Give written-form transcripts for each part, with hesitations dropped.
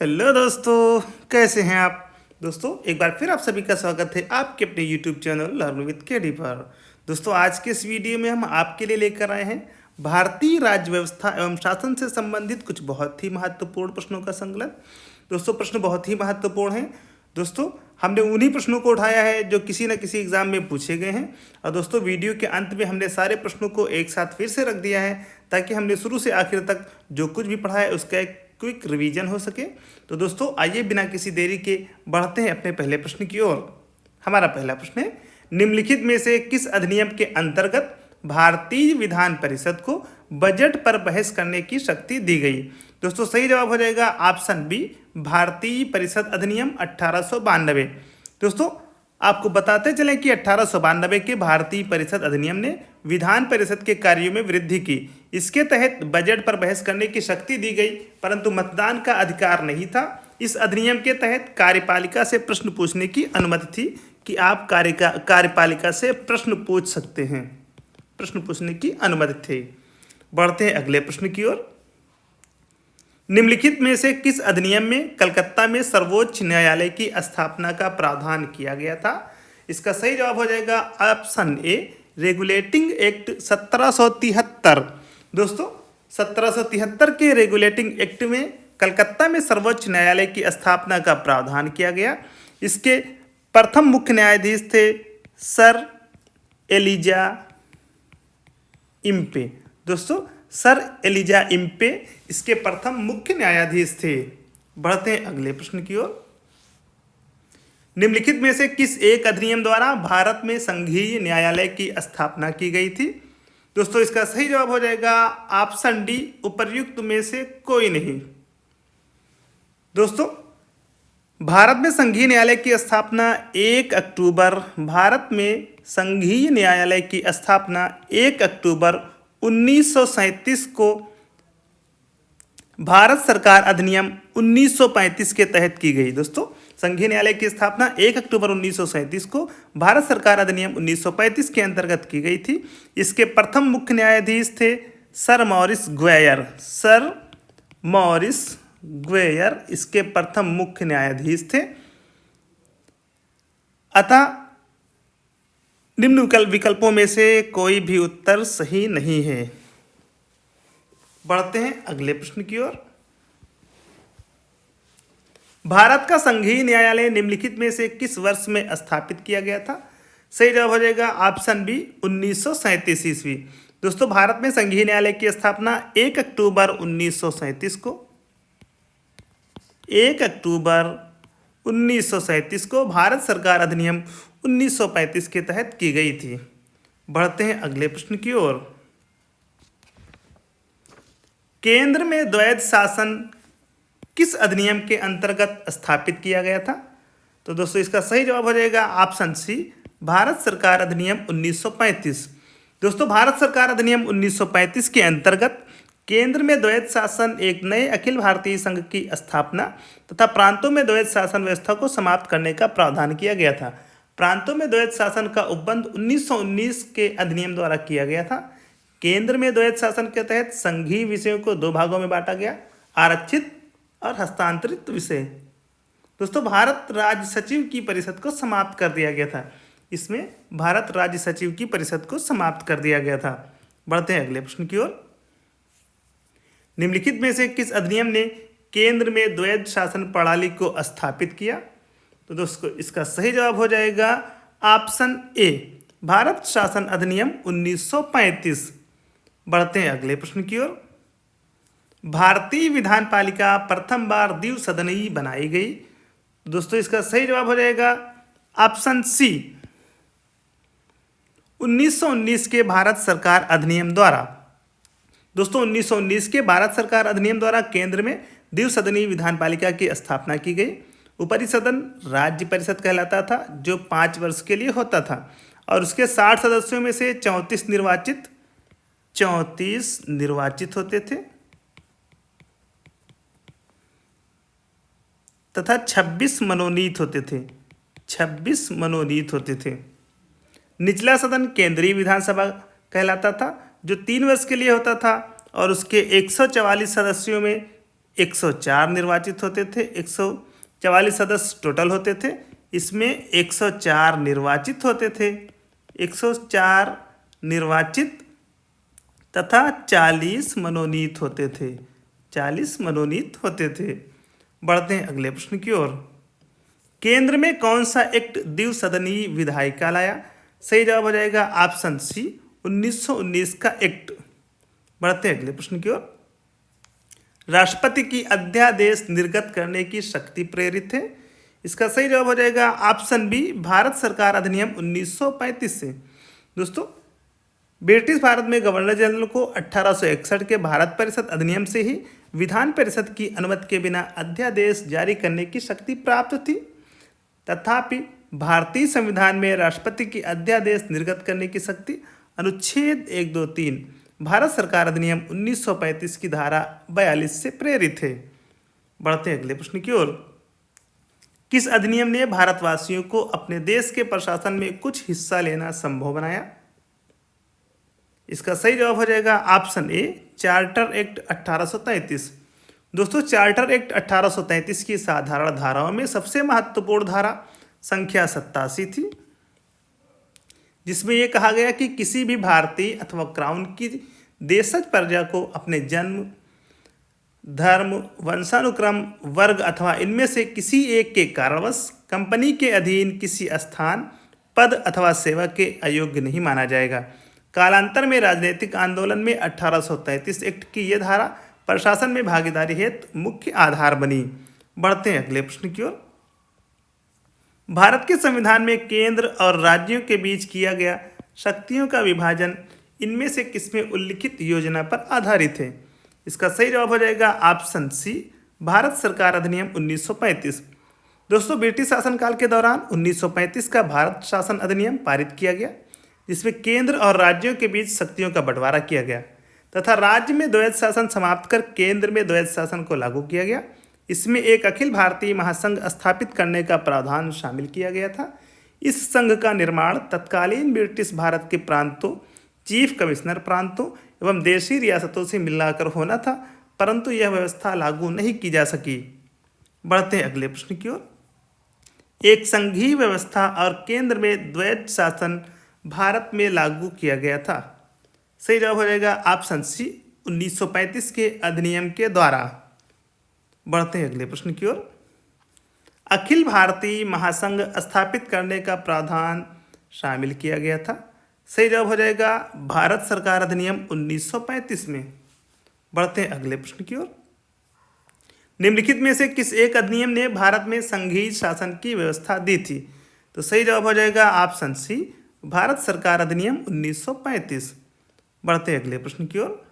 Hello दोस्तों, कैसे हैं आप। दोस्तों एक बार फिर आप सभी का स्वागत है आपके अपने YouTube channel learn with KD पर। दोस्तों आज के इस वीडियो में हम आपके लिए लेकर आए हैं भारतीय राज्य व्यवस्था एवं शासन से संबंधित कुछ बहुत ही महत्वपूर्ण प्रश्नों का संकलन। दोस्तों प्रश्न बहुत ही महत्वपूर्ण हैं। दोस्तों हमने उन्हीं प्रश्नों को उठाया है जो किसी न किसी एग्जाम में पूछे गए हैं। और दोस्तों वीडियो के अंत में हमने सारे प्रश्नों को एक साथ फिर से रख दिया है ताकि हमने शुरू से आखिर तक जो कुछ भी पढ़ा है उसका एक क्विक रिवीजन हो सके। तो दोस्तों आइए बिना किसी देरी के बढ़ते हैं अपने पहले प्रश्न की ओर। हमारा पहला प्रश्न है, निम्नलिखित में से किस अधिनियम के अंतर्गत भारतीय विधान परिषद को बजट पर बहस करने की शक्ति दी गई। दोस्तों सही जवाब हो जाएगा ऑप्शन बी, भारतीय परिषद अधिनियम 1892। दोस्तों आपको बताते चलें कि 1892 के भारतीय परिषद अधिनियम ने विधान परिषद के कार्यों में वृद्धि की। इसके तहत बजट पर बहस करने की शक्ति दी गई परंतु मतदान का अधिकार नहीं था। इस अधिनियम के तहत कार्यपालिका से प्रश्न पूछने की अनुमति थी कि आप कार्यपालिका से प्रश्न पूछ सकते हैं, प्रश्न पूछने की अनुमति थी। बढ़ते हैं अगले प्रश्न की ओर। निम्नलिखित में से किस अधिनियम में कलकत्ता में सर्वोच्च न्यायालय की स्थापना का प्रावधान किया गया था। इसका सही जवाब हो जाएगा ऑप्शन ए, रेगुलेटिंग एक्ट 1773। दोस्तों 1773 के रेगुलेटिंग एक्ट में कलकत्ता में सर्वोच्च न्यायालय की स्थापना का प्रावधान किया गया। इसके प्रथम मुख्य न्यायाधीश थे सर एलिजा इम्पे। दोस्तों सर एलिजा इम्पे इसके प्रथम मुख्य न्यायाधीश थे। बढ़ते हैं अगले प्रश्न की ओर। निम्नलिखित में से किस एक अधिनियम द्वारा भारत में संघीय न्यायालय की स्थापना की गई थी। दोस्तों इसका सही जवाब हो जाएगा ऑप्शन डी, उपर्युक्त में से कोई नहीं। दोस्तों भारत में संघीय न्यायालय की स्थापना 1 अक्टूबर भारत में संघीय न्यायालय की स्थापना 1 अक्टूबर 1937 को भारत सरकार अधिनियम 1935 के तहत की गई। दोस्तों संघीय न्यायालय की स्थापना 1 अक्टूबर 1937 को भारत सरकार अधिनियम 1935 के अंतर्गत की गई थी। इसके प्रथम मुख्य न्यायाधीश थे सर मॉरिस ग्वेयर। सर मॉरिस ग्वेयर इसके प्रथम मुख्य न्यायाधीश थे। अतः निम्न विकल्पों में से कोई भी उत्तर सही नहीं है। बढ़ते हैं अगले प्रश्न की ओर। भारत का संघीय न्यायालय निम्नलिखित में से किस वर्ष में स्थापित किया गया था। सही जवाब हो जाएगा ऑप्शन बी, 1937 ईस्वी। दोस्तों भारत में संघीय न्यायालय की स्थापना 1 अक्टूबर 1937 को 1 अक्टूबर 1937 को भारत सरकार अधिनियम 1935 के तहत की गई थी। बढ़ते हैं अगले प्रश्न की ओर। केंद्र में द्वैध शासन किस अधिनियम के अंतर्गत स्थापित किया गया था। तो दोस्तों इसका सही जवाब हो जाएगा ऑप्शन सी, भारत सरकार अधिनियम 1935। दोस्तों भारत सरकार अधिनियम 1935 के अंतर्गत केंद्र में द्वैध शासन एक नए अखिल भारतीय संघ की स्थापना तथा प्रांतों में द्वैध शासन व्यवस्था को समाप्त करने का प्रावधान किया गया था। प्रांतों में द्वैध शासन का उपबंध 1919 के अधिनियम द्वारा किया गया था। केंद्र में द्वैध शासन के तहत संघीय विषयों को 2 भागों में बांटा गया, आरक्षित और हस्तांतरित विषय। दोस्तों भारत राज्य सचिव की परिषद को समाप्त कर दिया गया था। इसमें भारत राज्य सचिव की परिषद को समाप्त कर दिया गया था। बढ़ते हैं अगले प्रश्न की ओर। निम्नलिखित में से किस अधिनियम ने केंद्र में द्वैध शासन प्रणाली को स्थापित किया। तो दोस्तों इसका सही जवाब हो जाएगा ऑप्शन ए, भारत शासन अधिनियम 1935। बढ़ते हैं अगले प्रश्न की ओर। भारतीय विधान पालिका प्रथम बार द्विसदनीय बनाई गई। दोस्तों इसका सही जवाब हो जाएगा ऑप्शन सी, 1919 के भारत सरकार अधिनियम द्वारा। दोस्तों 1919 के भारत सरकार अधिनियम द्वारा केंद्र में द्विसदनीय विधान पालिका की स्थापना की गई। ऊपरी सदन राज्य परिषद कहलाता था जो 5 वर्ष के लिए होता था और उसके 60 सदस्यों में से 34 निर्वाचित होते थे तथा 26 मनोनीत होते थे। 26 मनोनीत होते थे। निचला सदन केंद्रीय विधानसभा कहलाता था जो 3 वर्ष के लिए होता था और उसके 144 सदस्यों में 104 निर्वाचित होते थे। 144 सदस्य टोटल होते थे, इसमें 104 निर्वाचित होते थे। 104 निर्वाचित तथा 40 मनोनीत होते थे। 40 मनोनीत होते थे। बढ़ते हैं अगले प्रश्न की ओर। केंद्र में कौन सा एक्ट द्विसदनीय विधायिका लाया? सही जवाब हो जाएगा ऑप्शन सी, 1919 का एक्ट। बढ़ते हैं अगले प्रश्न की ओर। राष्ट्रपति की अध्यादेश निर्गत करने की शक्ति प्रेरित है? इसका सही जवाब हो जाएगा ऑप्शन बी, भारत सरकार अधिनियम 1935 से। दोस्तों, ब्रिटिश भारत में गवर्नर जनरल को 1861 के भारत परिषद अधिनियम से ही विधान परिषद की अनुमति के बिना अध्यादेश जारी करने की शक्ति प्राप्त थी। तथापि भारतीय संविधान में राष्ट्रपति की अध्यादेश निर्गत करने की शक्ति अनुच्छेद 123 भारत सरकार अधिनियम 1935 की धारा 42 से प्रेरित है। बढ़ते हैं अगले प्रश्न की ओर। किस अधिनियम ने भारतवासियों को अपने देश के प्रशासन में कुछ हिस्सा लेना संभव बनाया? इसका सही जवाब हो जाएगा ऑप्शन ए, चार्टर एक्ट 1833। दोस्तों, चार्टर एक्ट 1833 की साधारण धाराओं में सबसे महत्वपूर्ण धारा संख्या 87 थी, जिसमें यह कहा गया कि किसी भी भारतीय अथवा क्राउन की देशज प्रजा को अपने जन्म, धर्म, वंशानुक्रम, वर्ग अथवा इनमें से किसी एक के कारणवश कंपनी के अधीन किसी स्थान, पद अथवा सेवा के अयोग्य नहीं माना जाएगा। कालांतर में राजनीतिक आंदोलन में 1833 एक्ट की यह धारा प्रशासन में भागीदारी हेतु मुख्य आधार बनी। बढ़ते हैं अगले प्रश्न की ओर। भारत के संविधान में केंद्र और राज्यों के बीच किया गया शक्तियों का विभाजन इनमें से किसमें उल्लिखित योजना पर आधारित है? इसका सही जवाब हो जाएगा ऑप्शन सी, भारत सरकार अधिनियम 1935। दोस्तों, ब्रिटिश शासनकाल के दौरान 1935 का भारत शासन अधिनियम पारित किया गया, जिसमें केंद्र और राज्यों के बीच शक्तियों का बंटवारा किया गया तथा राज्य में द्वैध शासन समाप्त कर केंद्र में द्वैध शासन को लागू किया गया। इसमें एक अखिल भारतीय महासंघ स्थापित करने का प्रावधान शामिल किया गया था। इस संघ का निर्माण तत्कालीन ब्रिटिश भारत के प्रांतों, चीफ कमिश्नर प्रांतों एवं देशी रियासतों से मिलाकर होना था, परंतु यह व्यवस्था लागू नहीं की जा सकी। बढ़ते हैं अगले प्रश्न की ओर। एक संघीय व्यवस्था और केंद्र में द्वैध शासन भारत में लागू किया गया था। सही जवाब हो जाएगा ऑप्शन सी, 1935 के अधिनियम के द्वारा। बढ़ते हैं अगले प्रश्न की ओर। अखिल भारतीय महासंघ स्थापित करने का प्रावधान शामिल किया गया था। सही जवाब हो जाएगा भारत सरकार अधिनियम 1935 में। बढ़ते हैं अगले प्रश्न की ओर। निम्नलिखित में से किस एक अधिनियम ने भारत में संघीय शासन की व्यवस्था दी थी? तो सही जवाब हो जाएगा ऑप्शन सी, भारत सरकार अधिनियम 1935। बढ़ते हैं अगले प्रश्न की ओर।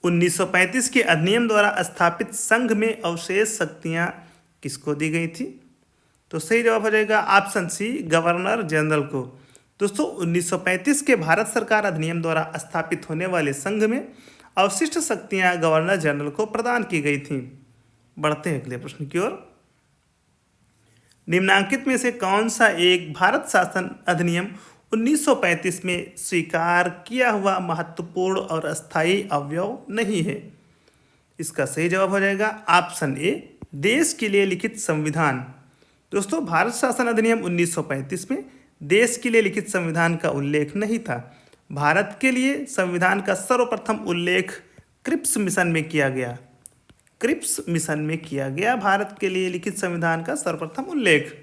1935 के अधिनियम द्वारा स्थापित संघ में अवशेष शक्तियां किसको दी गई थी? तो सही जवाब हो जाएगा ऑप्शन सी, गवर्नर जनरल को। दोस्तों, 1935 के भारत सरकार अधिनियम द्वारा स्थापित होने वाले संघ में अवशिष्ट शक्तियां गवर्नर जनरल को प्रदान की गई थीं। बढ़ते हैं अगले प्रश्न की ओर। निम्नांकित में से कौन सा एक भारत शासन अधिनियम 1935 में स्वीकार किया हुआ महत्वपूर्ण और अस्थायी अवयव नहीं है? इसका सही जवाब हो जाएगा ऑप्शन ए, देश के लिए लिखित संविधान। दोस्तों, भारत शासन अधिनियम 1935 में देश के लिए लिखित संविधान का उल्लेख नहीं था। भारत के लिए संविधान का सर्वप्रथम उल्लेख क्रिप्स मिशन में किया गया। क्रिप्स मिशन में किया गया भारत के लिए लिखित संविधान का सर्वप्रथम उल्लेख।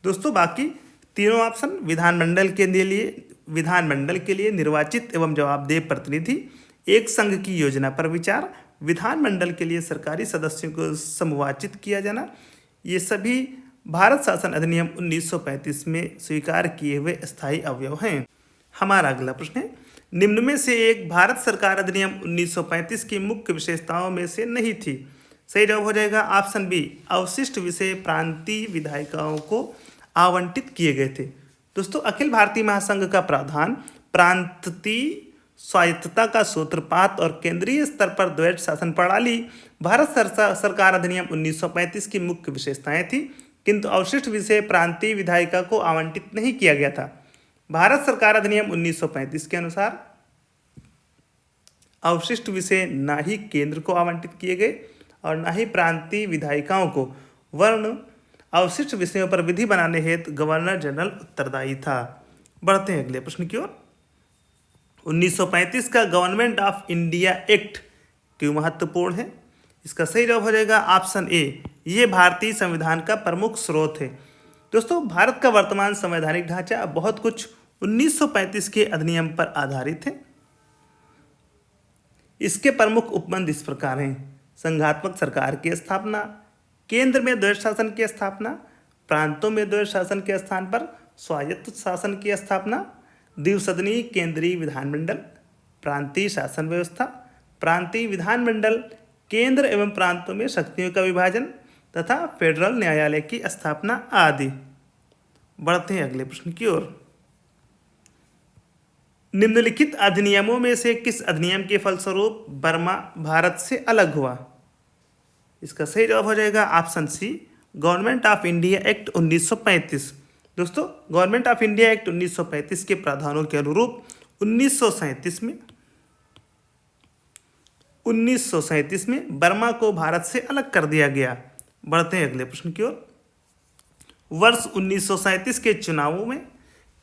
दोस्तों, बाकी तीनों ऑप्शन विधानमंडल के लिए निर्वाचित एवं जवाबदेह प्रतिनिधि, एक संघ की योजना पर विचार, विधानमंडल के लिए सरकारी सदस्यों को समवाचित किया जाना, ये सभी भारत शासन अधिनियम 1935 में स्वीकार किए हुए स्थायी अवयव हैं। हमारा अगला प्रश्न है, निम्न में से एक भारत सरकार अधिनियम 1935 की मुख्य विशेषताओं में से नहीं थी? सही जवाब हो जाएगा ऑप्शन बी, अवशिष्ट विषय प्रांतीय विधायिकाओं को आवंटित किए गए थे। दोस्तों, अखिल भारतीय महासंघ का प्रावधान प्रांतीय स्वायत्तता का सूत्रपात और केंद्रीय स्तर पर द्वैध शासन प्रणाली भारत सरकार अधिनियम 1935 की मुख्य विशेषताएं थी, किंतु अवशिष्ट विषय प्रांतीय विधायिका को आवंटित नहीं किया गया था। भारत सरकार अधिनियम 1935 के अनुसार अवशिष्ट विषय ना ही केंद्र को आवंटित किए गए और ना ही प्रांतीय विधायिकाओं को वर्ण अवशिष्ट विषयों पर विधि बनाने हेतु गवर्नर जनरल उत्तरदायी था। बढ़ते हैं अगले प्रश्न की ओर। 1935 का गवर्नमेंट ऑफ इंडिया एक्ट क्यों महत्वपूर्ण है? इसका सही जवाब हो जाएगा ऑप्शन ए, ये भारतीय संविधान का प्रमुख स्रोत है। दोस्तों, भारत का वर्तमान संवैधानिक ढांचा बहुत कुछ 1935 के अधिनियम पर आधारित है। इसके प्रमुख उपबंध इस प्रकार हैं: संघात्मक सरकार की स्थापना, केंद्र में द्वैध शासन की स्थापना, प्रांतों में द्वैध शासन के स्थान पर स्वायत्त शासन की स्थापना, द्विसदनीय केंद्रीय विधानमंडल, प्रांतीय शासन व्यवस्था, प्रांतीय विधानमंडल, केंद्र एवं प्रांतों में शक्तियों का विभाजन तथा फेडरल न्यायालय की स्थापना आदि। बढ़ते हैं अगले प्रश्न की ओर। निम्नलिखित अधिनियमों में से किस अधिनियम के फलस्वरूप बर्मा भारत से अलग हुआ? इसका सही जवाब हो जाएगा option C, government of India act 1935। दोस्तों, गवर्नमेंट ऑफ इंडिया एक्ट 1935 के प्रावधानों के अनुरूप 1937 में बर्मा को भारत से अलग कर दिया गया। बढ़ते हैं अगले प्रश्न की ओर। वर्ष 1937 के चुनावों में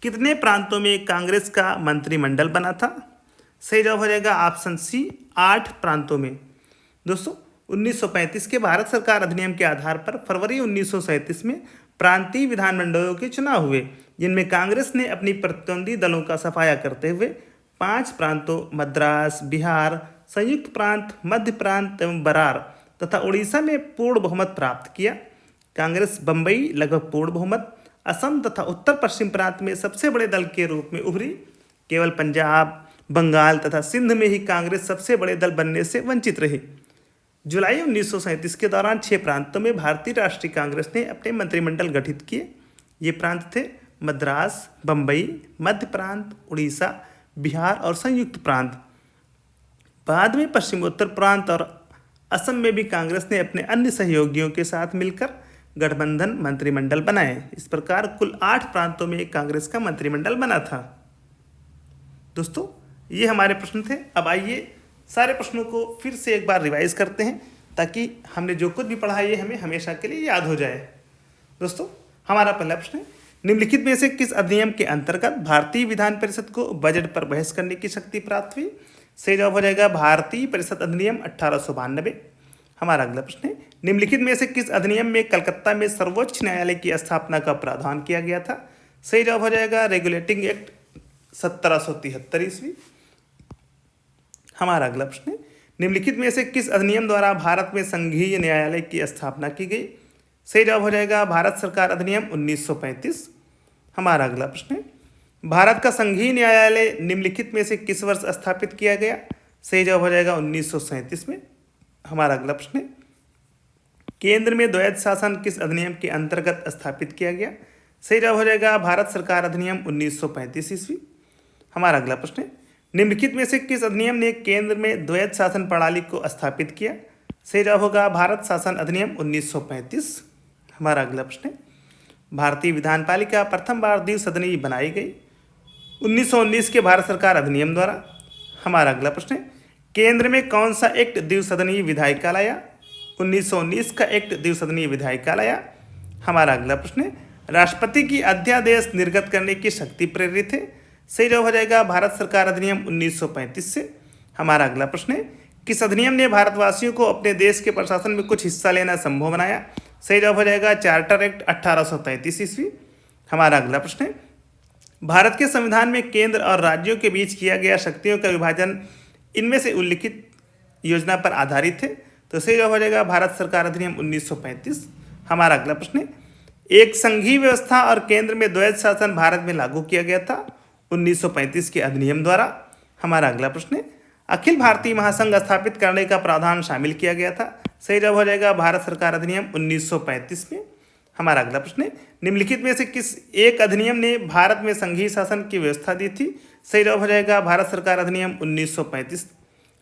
कितने प्रांतों में कांग्रेस का मंत्रिमंडल बना था? सही जवाब हो जाएगा ऑप्शन सी, 8 प्रांतों में। दोस्तों, 1935 के भारत सरकार अधिनियम के आधार पर फरवरी 1937 में प्रांतीय विधानमंडलों के चुनाव हुए, जिनमें कांग्रेस ने अपनी प्रतिद्वंदी दलों का सफाया करते हुए 5 प्रांतों मद्रास, बिहार, संयुक्त प्रांत, मध्य प्रांत एवं बरार तथा उड़ीसा में पूर्ण बहुमत प्राप्त किया। कांग्रेस बम्बई लगभग पूर्ण बहुमत, असम तथा उत्तर पश्चिम प्रांत में सबसे बड़े दल के रूप में उभरी। केवल पंजाब, बंगाल तथा सिंध में ही कांग्रेस सबसे बड़े दल बनने से वंचित रही। जुलाई 1937 के दौरान 6 प्रांतों में भारतीय राष्ट्रीय कांग्रेस ने अपने मंत्रिमंडल गठित किए। ये प्रांत थे मद्रास, बम्बई, मध्य प्रांत, उड़ीसा, बिहार और संयुक्त प्रांत। बाद में पश्चिमोत्तर प्रांत और असम में भी कांग्रेस ने अपने अन्य सहयोगियों के साथ मिलकर गठबंधन मंत्रिमंडल बनाए। इस प्रकार कुल 8 प्रांतों में कांग्रेस का मंत्रिमंडल बना था। दोस्तों, ये हमारे प्रश्न थे। अब आइए सारे प्रश्नों को फिर से एक बार रिवाइज करते हैं, ताकि हमने जो कुछ भी पढ़ा है ये हमें हमेशा के लिए याद हो जाए। दोस्तों, हमारा पहला प्रश्न है, निम्नलिखित में से किस अधिनियम के अंतर्गत भारतीय विधान परिषद को बजट पर बहस करने की शक्ति प्राप्त हुई? सही जवाब हो जाएगा भारतीय परिषद अधिनियम 1892। हमारा अगला प्रश्न है, निम्नलिखित में से किस अधिनियम में कलकत्ता में सर्वोच्च न्यायालय की स्थापना का प्रावधान किया गया था? सही जवाब हो जाएगा रेगुलेटिंग एक्ट 1773 ईस्वी। हमारा अगला प्रश्न है, निम्नलिखित में से किस अधिनियम द्वारा भारत में संघीय न्यायालय की स्थापना की गई? सही जवाब हो जाएगा भारत सरकार अधिनियम 1935। हमारा अगला प्रश्न है, भारत का संघीय न्यायालय निम्नलिखित में से किस वर्ष स्थापित किया गया? सही जवाब हो जाएगा 1937 में। हमारा अगला प्रश्न है, केंद्र में द्वैध शासन किस अधिनियम के अंतर्गत स्थापित किया गया? सही जवाब हो जाएगा भारत सरकार अधिनियम 1935 ईस्वी। हमारा अगला प्रश्न है, निम्नलिखित में से किस अधिनियम ने केंद्र में द्वैध शासन प्रणाली को स्थापित किया? सही जवाब होगा भारत शासन अधिनियम 1935। हमारा अगला प्रश्न है, भारतीय विधानपालिका प्रथम बार द्विसदनीय बनाई गई 1919 के भारत सरकार अधिनियम द्वारा। हमारा अगला प्रश्न है, केंद्र में कौन सा एक्ट द्विसदनीय विधायिका लाया? 1919 का एक्ट द्विसदनीय विधायिका लाया। हमारा अगला प्रश्न है, राष्ट्रपति की अध्यादेश निर्गत करने की शक्ति प्रेरित है? सही जवाब हो जाएगा भारत सरकार अधिनियम 1935 से। हमारा अगला प्रश्न है, किस अधिनियम ने भारतवासियों को अपने देश के प्रशासन में कुछ हिस्सा लेना संभव बनाया? सही जवाब हो जाएगा चार्टर एक्ट 1833 ईस्वी। हमारा अगला प्रश्न है, भारत के संविधान में केंद्र और राज्यों के बीच किया गया शक्तियों का विभाजन इनमें से उल्लिखित योजना पर आधारित है? तो सही जवाब हो जाएगा भारत सरकार अधिनियम 1935। हमारा अगला प्रश्न है, एक संघीय व्यवस्था और केंद्र में द्वैध शासन भारत में लागू किया गया था 1935 के अधिनियम द्वारा। हमारा अगला प्रश्न है, अखिल भारतीय महासंघ स्थापित करने का प्रावधान शामिल किया गया था? सही जवाब हो जाएगा भारत सरकार अधिनियम 1935 में। हमारा अगला प्रश्न है, निम्नलिखित में से किस एक अधिनियम ने भारत में संघीय शासन की व्यवस्था दी थी? सही जवाब हो जाएगा भारत सरकार अधिनियम 1935।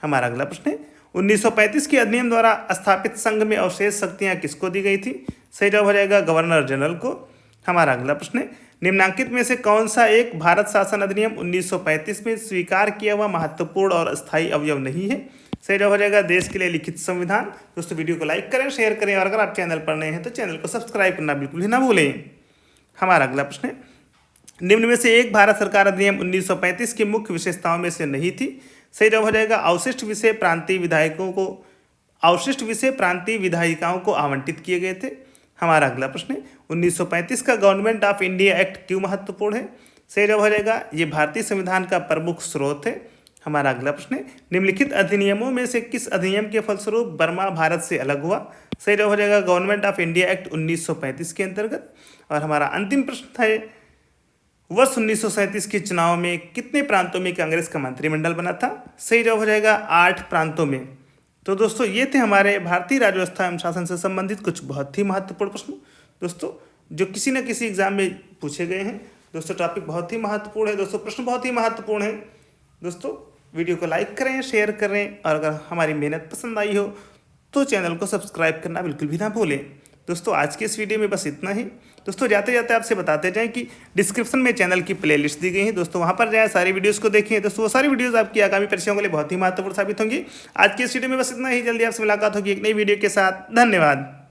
हमारा अगला प्रश्न है, 1935 के अधिनियम द्वारा स्थापित संघ में अवशेष शक्तियां किसको दी गई थी? सही जवाब हो जाएगा गवर्नर जनरल को। हमारा अगला प्रश्न है, निम्नांकित में से कौन सा एक भारत शासन अधिनियम 1935 में स्वीकार किया हुआ महत्वपूर्ण और अस्थायी अवयव नहीं है? सही जवाब हो जाएगा देश के लिए लिखित संविधान। दोस्तों वीडियो को लाइक करें, शेयर करें और अगर आप चैनल पर नए हैं तो चैनल को सब्सक्राइब करना बिल्कुल ही ना भूलें। हमारा अगला प्रश्न है, निम्न में से एक भारत सरकार अधिनियम 1935 की मुख्य विशेषताओं में से नहीं थी? सही जवाब हो जाएगा अवशिष्ट विषय प्रांतीय विधायिकाओं को आवंटित किए गए थे। हमारा अगला प्रश्न है, 1935 का गवर्नमेंट ऑफ इंडिया एक्ट क्यों महत्वपूर्ण है? सही जवाब हो जाएगा ये भारतीय संविधान का प्रमुख स्रोत है। हमारा अगला प्रश्न है, निम्नलिखित अधिनियमों में से किस अधिनियम के फलस्वरूप बर्मा भारत से अलग हुआ? सही जवाब हो जाएगा गवर्नमेंट ऑफ इंडिया एक्ट 1935 के अंतर्गत। और हमारा अंतिम प्रश्न है, वर्ष 1937 के चुनाव में कितने प्रांतों में कांग्रेस का मंत्रिमंडल बना था? सही जवाब हो जाएगा 8 प्रांतों में। तो दोस्तों ये थे हमारे भारतीय राज्य व्यवस्था एवं शासन से संबंधित कुछ बहुत ही महत्वपूर्ण प्रश्न दोस्तों, जो किसी न किसी एग्जाम में पूछे गए हैं। दोस्तों टॉपिक बहुत ही महत्वपूर्ण है दोस्तों, प्रश्न बहुत ही महत्वपूर्ण है दोस्तों। वीडियो को लाइक करें, शेयर करें और अगर हमारी मेहनत पसंद आई हो तो चैनल को सब्सक्राइब करना बिल्कुल भी ना भूलें। दोस्तों आज के इस वीडियो में बस इतना ही। दोस्तों जाते जाते आपसे बताते जाएं कि डिस्क्रिप्शन में चैनल की प्लेलिस्ट दी गई है दोस्तों, वहां पर जाएं, सारी वीडियोस को देखें दोस्तों। वो सारी वीडियोस आपकी आगामी परीक्षाओं के लिए बहुत ही महत्वपूर्ण साबित होंगी। आज के इस वीडियो में बस इतना ही, जल्दी आपसे मुलाकात होगी एक नई वीडियो के साथ। धन्यवाद।